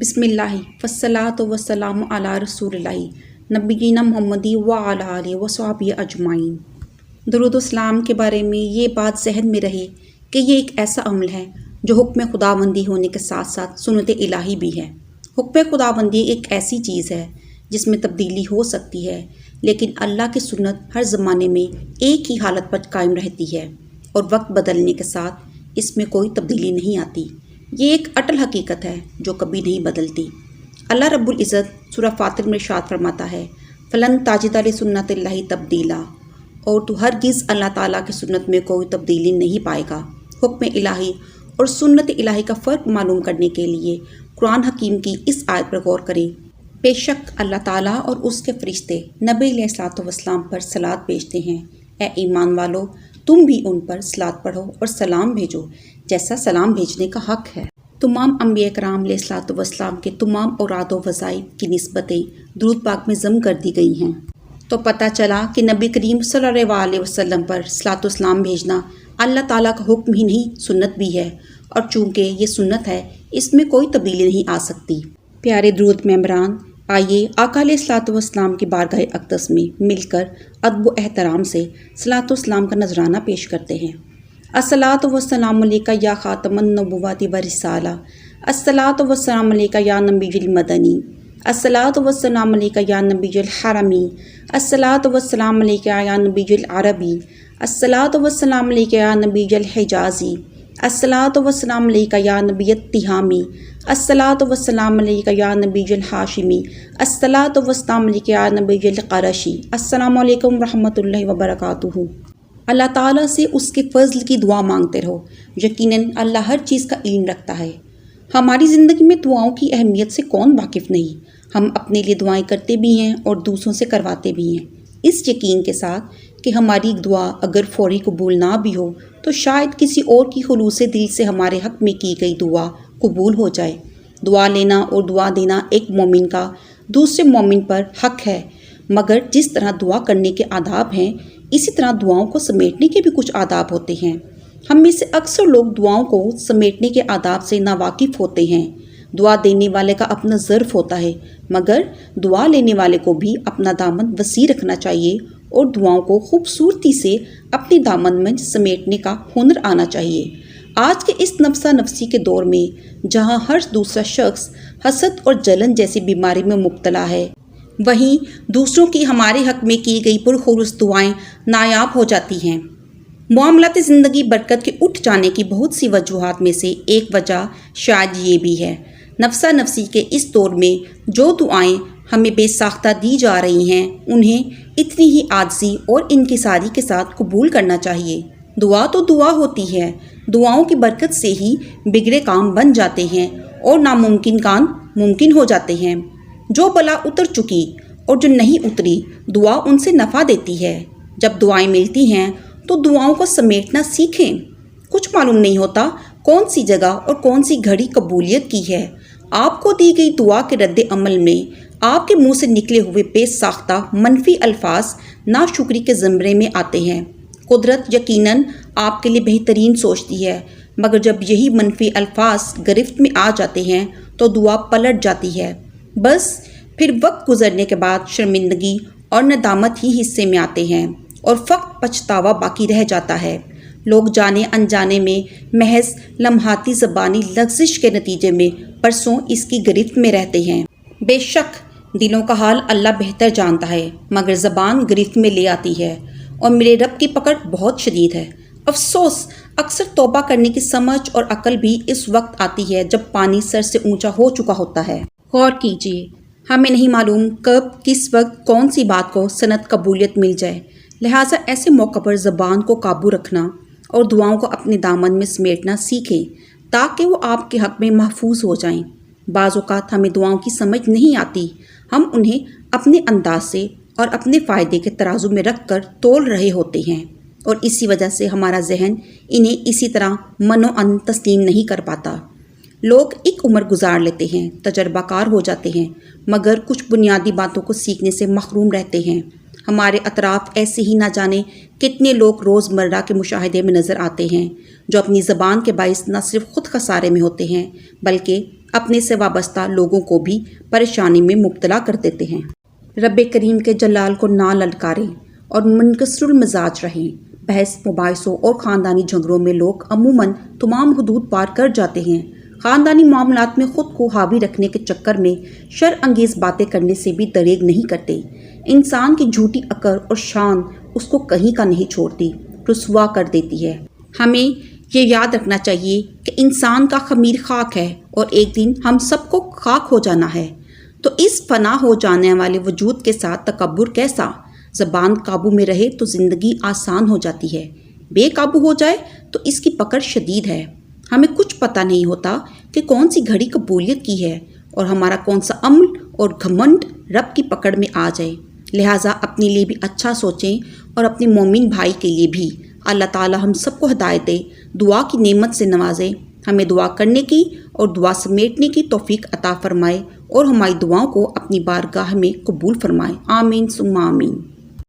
بسم اللہ والصلاۃ والسلام علی رسول اللہ نبینا محمدی وعلی آلہ وصحبہ اجمعین۔ درود و سلام کے بارے میں یہ بات ذہن میں رہے کہ یہ ایک ایسا عمل ہے جو حکم خداوندی ہونے کے ساتھ ساتھ سنت الہی بھی ہے۔ حکم خداوندی ایک ایسی چیز ہے جس میں تبدیلی ہو سکتی ہے، لیکن اللہ کی سنت ہر زمانے میں ایک ہی حالت پر قائم رہتی ہے اور وقت بدلنے کے ساتھ اس میں کوئی تبدیلی نہیں آتی۔ یہ ایک اٹل حقیقت ہے جو کبھی نہیں بدلتی۔ اللہ رب العزت سورہ فاطر میں ارشاد فرماتا ہے فلن تاجد لسنت اللہ تبدیلا، اور تو ہرگز اللہ تعالیٰ کی سنت میں کوئی تبدیلی نہیں پائے گا۔ حکم الہی اور سنت الہی کا فرق معلوم کرنے کے لیے قرآن حکیم کی اس آیت پر غور کریں۔ بے شک اللہ تعالیٰ اور اس کے فرشتے نبی علیہ الصلوۃ والسلام پر صلوات بھیجتے ہیں۔ اے ایمان والو، تم بھی ان پر صلوات پڑھو اور سلام بھیجو جیسا سلام بھیجنے کا حق ہے۔ تمام انبیاء کرام علیہ الصلوۃ والسلام کے تمام اوراد و وظائف کی نسبتیں درود پاک میں ضم کر دی گئی ہیں، تو پتہ چلا کہ نبی کریم صلی اللہ علیہ وسلم پر صلوات و سلام بھیجنا اللہ تعالیٰ کا حکم ہی نہیں، سنت بھی ہے، اور چونکہ یہ سنت ہے اس میں کوئی تبدیلی نہیں آ سکتی۔ پیارے درود ممبران، آئیے آقا علیہ الصلوۃ والسلام کی بارگاہ اقدس میں مل کر ادب و احترام سے صلوات و سلام کا نذرانہ پیش کرتے ہیں۔ الصلاۃ والسلام علیک یا خاتم النبوات والرسالہ، الصلاۃ والسلام علیک یا نبی المدنی، الصلاۃ والسلام علیک یا نبی الحرمی، الصلاۃ والسلام علیک یا نبی العربی، الصلاۃ والسلام علیک یا نبی الحجازی، الصلاۃ والسلام علیک یا نبی التہامی، الصلاۃ والسلام علیک یا نبی الہاشمی، الصلاۃ والسلام علیک یا نبی القرشی۔ السلام علیکم ورحمۃ اللہ وبرکاتہ۔ اللہ تعالیٰ سے اس کے فضل کی دعا مانگتے رہو، یقیناً اللہ ہر چیز کا علم رکھتا ہے۔ ہماری زندگی میں دعاؤں کی اہمیت سے کون واقف نہیں؟ ہم اپنے لیے دعائیں کرتے بھی ہیں اور دوسروں سے کرواتے بھی ہیں، اس یقین کے ساتھ کہ ہماری دعا اگر فوری قبول نہ بھی ہو تو شاید کسی اور کی خلوص دل سے ہمارے حق میں کی گئی دعا قبول ہو جائے۔ دعا لینا اور دعا دینا ایک مومن کا دوسرے مومن پر حق ہے، مگر جس طرح دعا کرنے کے آداب ہیں اسی طرح دعاؤں کو سمیٹنے کے بھی کچھ آداب ہوتے ہیں۔ ہم میں سے اکثر لوگ دعاؤں کو سمیٹنے کے آداب سے ناواقف ہوتے ہیں۔ دعا دینے والے کا اپنا ظرف ہوتا ہے، مگر دعا لینے والے کو بھی اپنا دامن وسیع رکھنا چاہیے اور دعاؤں کو خوبصورتی سے اپنی دامن میں سمیٹنے کا ہنر آنا چاہیے۔ آج کے اس نفسا نفسی کے دور میں جہاں ہر دوسرا شخص حسد اور جلن جیسی بیماری میں مبتلا ہے، وہیں دوسروں کی ہمارے حق میں کی گئی پرخلوص دعائیں نایاب ہو جاتی ہیں۔ معاملات زندگی برکت کے اٹھ جانے کی بہت سی وجوہات میں سے ایک وجہ شاید یہ بھی ہے۔ نفسا نفسی کے اس دور میں جو دعائیں ہمیں بے ساختہ دی جا رہی ہیں انہیں اتنی ہی عاجزی اور انکساری کے ساتھ قبول کرنا چاہیے۔ دعا تو دعا ہوتی ہے، دعاؤں کی برکت سے ہی بگڑے کام بن جاتے ہیں اور ناممکن کام ممکن ہو جاتے ہیں۔ جو بلا اتر چکی اور جو نہیں اتری، دعا ان سے نفع دیتی ہے۔ جب دعائیں ملتی ہیں تو دعاؤں کو سمیٹنا سیکھیں۔ کچھ معلوم نہیں ہوتا کون سی جگہ اور کون سی گھڑی قبولیت کی ہے۔ آپ کو دی گئی دعا کے رد عمل میں آپ کے منہ سے نکلے ہوئے بے ساختہ منفی الفاظ ناشکری کے زمرے میں آتے ہیں۔ قدرت یقیناً آپ کے لیے بہترین سوچتی ہے، مگر جب یہی منفی الفاظ گرفت میں آ جاتے ہیں تو دعا پلٹ جاتی ہے۔ بس پھر وقت گزرنے کے بعد شرمندگی اور ندامت ہی حصے میں آتے ہیں اور فقط پچھتاوا باقی رہ جاتا ہے۔ لوگ جانے انجانے میں محض لمحاتی زبانی لغزش کے نتیجے میں برسوں اس کی گرفت میں رہتے ہیں۔ بے شک دلوں کا حال اللہ بہتر جانتا ہے، مگر زبان گرفت میں لے آتی ہے، اور میرے رب کی پکڑ بہت شدید ہے۔ افسوس، اکثر توبہ کرنے کی سمجھ اور عقل بھی اس وقت آتی ہے جب پانی سر سے اونچا ہو چکا ہوتا ہے۔ غور کیجیے، ہمیں نہیں معلوم کب کس وقت کون سی بات کو سند قبولیت مل جائے، لہٰذا ایسے موقع پر زبان کو قابو رکھنا اور دعاؤں کو اپنے دامن میں سمیٹنا سیکھیں تاکہ وہ آپ کے حق میں محفوظ ہو جائیں۔ بعض اوقات ہمیں دعاؤں کی سمجھ نہیں آتی، ہم انہیں اپنے انداز سے اور اپنے فائدے کے ترازو میں رکھ کر تول رہے ہوتے ہیں، اور اسی وجہ سے ہمارا ذہن انہیں اسی طرح من و ان تسلیم نہیں کر پاتا۔ لوگ ایک عمر گزار لیتے ہیں، تجربہ کار ہو جاتے ہیں، مگر کچھ بنیادی باتوں کو سیکھنے سے محروم رہتے ہیں۔ ہمارے اطراف ایسے ہی نہ جانے کتنے لوگ روز مرہ کے مشاہدے میں نظر آتے ہیں جو اپنی زبان کے باعث نہ صرف خود خسارے میں ہوتے ہیں بلکہ اپنے سے وابستہ لوگوں کو بھی پریشانی میں مبتلا کر دیتے ہیں۔ رب کریم کے جلال کو نہ للکاریں اور منکسر المزاج رہیں۔ بحث مباحثوں اور خاندانی جھگڑوں میں لوگ عموماً تمام حدود پار کر جاتے ہیں۔ خاندانی معاملات میں خود کو حاوی رکھنے کے چکر میں شر انگیز باتیں کرنے سے بھی دریغ نہیں کرتے۔ انسان کی جھوٹی اکڑ اور شان اس کو کہیں کا نہیں چھوڑتی، رسوا کر دیتی ہے۔ ہمیں یہ یاد رکھنا چاہیے کہ انسان کا خمیر خاک ہے اور ایک دن ہم سب کو خاک ہو جانا ہے، تو اس فنا ہو جانے والے وجود کے ساتھ تکبر کیسا؟ زبان قابو میں رہے تو زندگی آسان ہو جاتی ہے، بے قابو ہو جائے تو اس کی پکڑ شدید ہے۔ ہمیں کچھ پتہ نہیں ہوتا کہ کون سی گھڑی قبولیت کی ہے اور ہمارا کون سا عمل اور گھمنڈ رب کی پکڑ میں آ جائے۔ لہٰذا اپنے لیے بھی اچھا سوچیں اور اپنے مومن بھائی کے لیے بھی۔ اللہ تعالی ہم سب کو ہدایت دے، دعا کی نعمت سے نوازے، ہمیں دعا کرنے کی اور دعا سمیٹنے کی توفیق عطا فرمائے اور ہماری دعاؤں کو اپنی بارگاہ میں قبول فرمائے۔ آمین ثم آمین۔